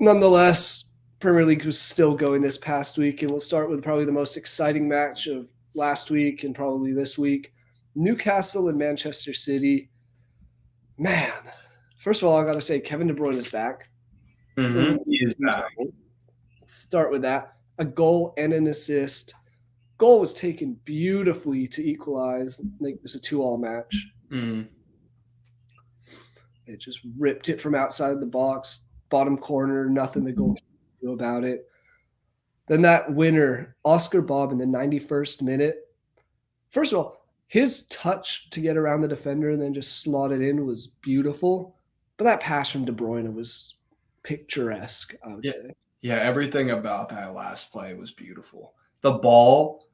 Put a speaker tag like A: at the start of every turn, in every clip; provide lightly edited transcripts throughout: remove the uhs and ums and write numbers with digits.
A: Nonetheless, Premier League was still going this past week, and we'll start with probably the most exciting match of last week and probably this week. Newcastle and Manchester City. Man, first of all, I got to say Kevin De Bruyne is back.
B: He is back.
A: Start with that. A goal and an assist. Goal was taken beautifully to equalize, make this a 2-2 match. It just ripped it from outside the box, bottom corner, nothing the goalkeeper could do about it. Then that winner, Oscar Bob, in the 91st minute. First of all, his touch to get around the defender and then just slot it in was beautiful. But that pass from De Bruyne was picturesque, I would say.
B: Yeah, everything about that last play was beautiful. The ball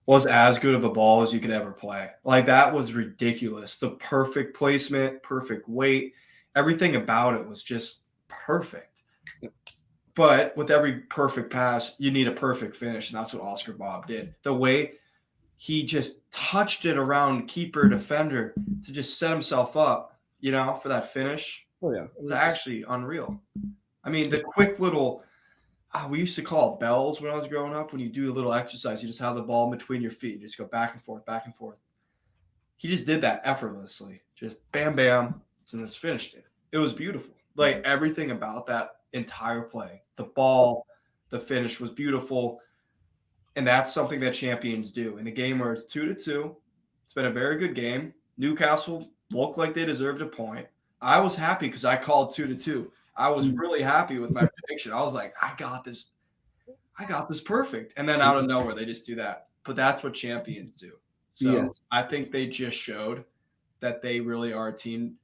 B: was as good of a ball as you could ever play. Like, that was ridiculous. The perfect placement, perfect weight, everything about it was just perfect.
A: Yep.
B: But with every perfect pass, you need a perfect finish, and that's what Oscar Bob did. The way he just touched it around keeper defender to just set himself up, for that finish.
A: Oh, yeah.
B: It was actually unreal. I mean, the quick little we used to call it bells when I was growing up. When you do a little exercise, you just have the ball in between your feet. You just go back and forth, back and forth. He just did that effortlessly. Just bam, bam, and just finished it. It was beautiful. Like, everything about that entire play, the ball, the finish was beautiful. And that's something that champions do. In a game where it's 2-2, it's been a very good game. Newcastle looked like they deserved a point. I was happy because I called 2-2. I was really happy with my prediction. I was like, I got this perfect. And then out of nowhere, they just do that. But that's what champions do. So yes. I think they just showed that they really are a team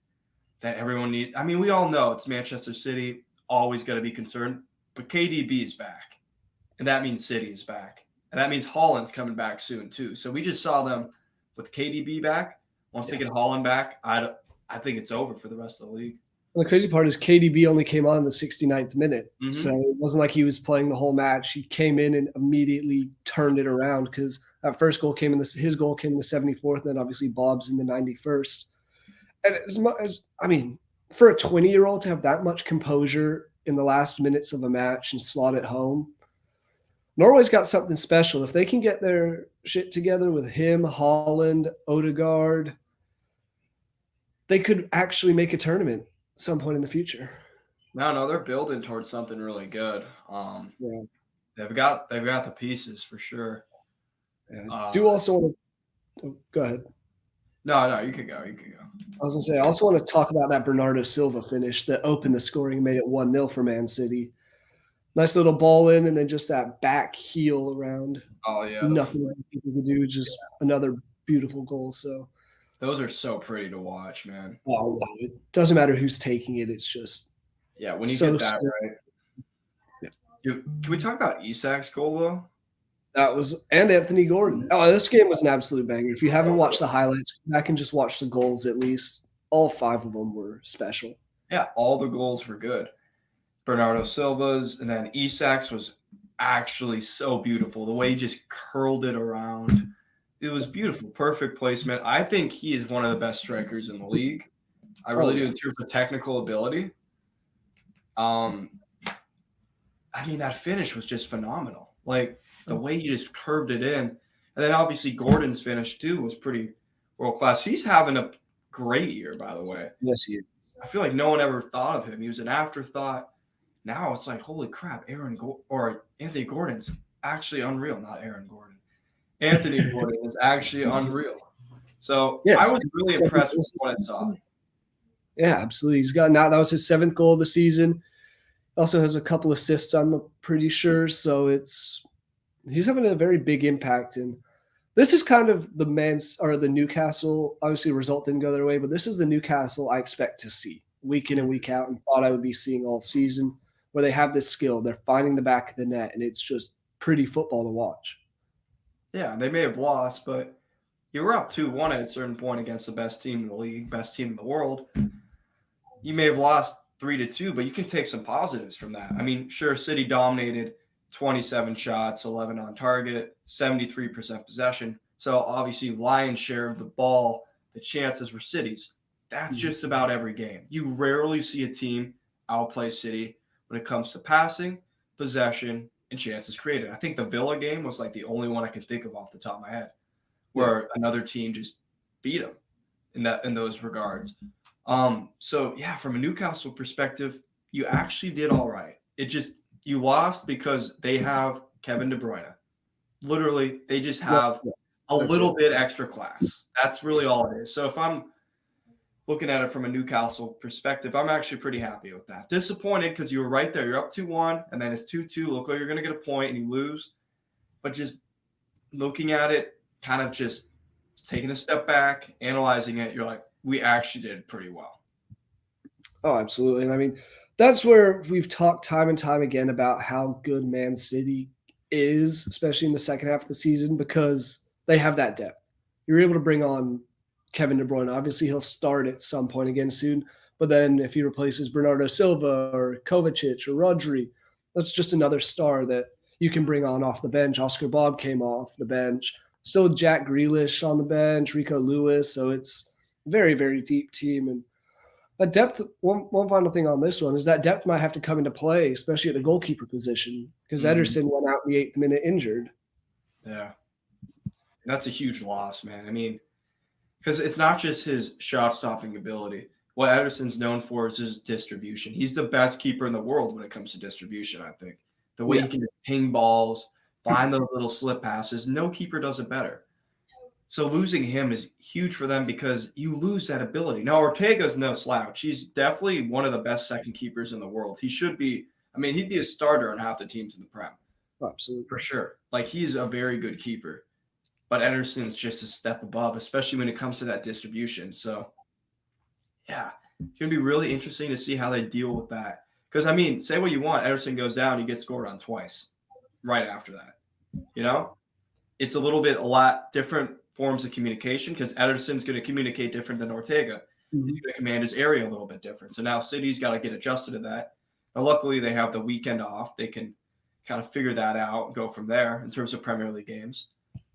B: that everyone needs. I mean, we all know it's Manchester City, always got to be concerned. But KDB is back. And that means City is back. And that means Haaland's coming back soon, too. So we just saw them with KDB back. Once they get Haaland back, I think it's over for the rest of the league.
A: Well, the crazy part is KDB only came on in the 69th minute. Mm-hmm. So it wasn't like he was playing the whole match. He came in and immediately turned it around because that first goal came his goal came in the 74th, and then obviously Bob's in the 91st. And as much as, I mean, for a 20-year-old to have that much composure in the last minutes of a match and slot it home, Norway's got something special. If they can get their shit together with him, Haaland, Odegaard, they could actually make a tournament some point in the future.
B: No, they're building towards something really good. They've got the pieces for sure.
A: Yeah. Do also want to go ahead.
B: No, you could go.
A: I was gonna say I also want to talk about that Bernardo Silva finish that opened the scoring and made it 1-0 for Man City. Nice little ball in, and then just that back heel around.
B: Oh yeah,
A: nothing people could do. Just another beautiful goal. So.
B: Those are so pretty to watch, man.
A: Oh, it doesn't matter who's taking it. It's just
B: when you get that right. Yeah. Can we talk about Isak's goal though?
A: That was and Anthony Gordon. Oh, this game was an absolute banger. If you haven't watched the highlights, come back and just watch the goals. At least all 5 of them were special.
B: Yeah, all the goals were good. Bernardo Silva's and then Isak's was actually so beautiful. The way he just curled it around. It was beautiful. Perfect placement. I think he is one of the best strikers in the league. I really do in terms of technical ability. I mean, that finish was just phenomenal. Like, the way he just curved it in. And then, obviously, Gordon's finish, too, was pretty world-class. He's having a great year, by the way.
A: Yes, he is.
B: I feel like no one ever thought of him. He was an afterthought. Now it's like, holy crap, Anthony Gordon's actually unreal. Not Aaron Gordon. Anthony Bruyne is actually unreal. So yes, I was really impressed with what I saw.
A: Yeah, absolutely. He's got now that was his 7th goal of the season. Also has a couple assists, I'm pretty sure. So he's having a very big impact. And this is kind of the Newcastle. Obviously, the result didn't go their way, but this is the Newcastle I expect to see week in and week out, and thought I would be seeing all season, where they have this skill. They're finding the back of the net, and it's just pretty football to watch.
B: Yeah, they may have lost, but you were up 2-1 at a certain point against the best team in the league, best team in the world. You may have lost 3-2, but you can take some positives from that. I mean, sure, City dominated 27 shots, 11 on target, 73% possession. So obviously, lion's share of the ball, the chances were City's. That's just about every game. You rarely see a team outplay City when it comes to passing, possession, and chances created. I think the Villa game was like the only one I can think of off the top of my head where another team just beat them in those regards. So yeah, from a Newcastle perspective, you actually did all right. It just you lost because they have Kevin De Bruyne. Literally, they just have a little bit extra class. That's really all it is. So if I'm looking at it from a Newcastle perspective, I'm actually pretty happy with that. Disappointed because you were right there. You're up 2-1, and then it's 2-2. Look like you're going to get a point, and you lose. But just looking at it, kind of just taking a step back, analyzing it, you're like, we actually did pretty well.
A: Oh, absolutely. And I mean, that's where we've talked time and time again about how good Man City is, especially in the second half of the season, because they have that depth. You're able to bring on Kevin De Bruyne. Obviously, he'll start at some point again soon. But then if he replaces Bernardo Silva or Kovacic or Rodri, that's just another star that you can bring on off the bench. Oscar Bob came off the bench. Still Jack Grealish on the bench, Rico Lewis. So it's a very, very deep team. And that depth, one final thing on this one is that depth might have to come into play, especially at the goalkeeper position, because Ederson went out in the 8th minute injured.
B: Yeah. That's a huge loss, man. I mean, because it's not just his shot-stopping ability. What Ederson's known for is his distribution. He's the best keeper in the world when it comes to distribution, I think. The way he can just ping balls, find those little slip passes, no keeper does it better. So losing him is huge for them because you lose that ability. Now, Ortega's no slouch. He's definitely one of the best second keepers in the world. He should be – I mean, he'd be a starter on half the teams in the Prem.
A: Absolutely.
B: For sure. Like, he's a very good keeper. But Ederson's just a step above, especially when it comes to that distribution. So, yeah, it's going to be really interesting to see how they deal with that. Because, I mean, say what you want. Ederson goes down, he gets scored on twice right after that. You know? It's a lot different forms of communication because Ederson's going to communicate different than Ortega. He's going to command his area a little bit different. So now City's got to get adjusted to that. Now, luckily, they have the weekend off. They can kind of figure that out and go from there in terms of Premier League games.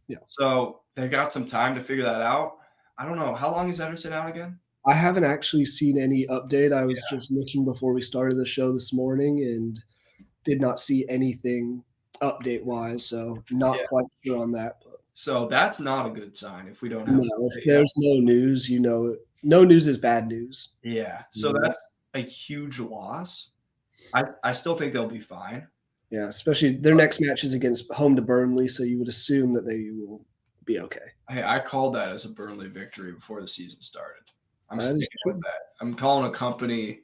A: Yeah.
B: So they got some time to figure that out. I don't know. How long is Ederson out again?
A: I haven't actually seen any update. I was just looking before we started the show this morning and did not see anything update-wise, so not quite sure on that. But
B: so that's not a good sign if we don't have
A: if there's no news, no news is bad news.
B: Yeah. So that's a huge loss. I still think they'll be fine.
A: Yeah, especially their next match is against home to Burnley, so you would assume that they will be okay.
B: Hey, I called that as a Burnley victory before the season started. I'm sticking with that. I'm calling a company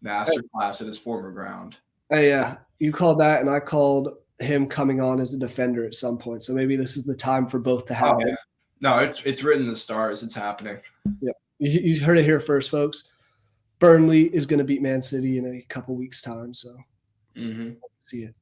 B: masterclass at his former ground.
A: Yeah, you called that, and I called him coming on as a defender at some point. So maybe this is the time for both to happen.
B: Yeah. No, it's written in the stars. It's happening.
A: Yeah, you heard it here first, folks. Burnley is going to beat Man City in a couple weeks' time, so see it.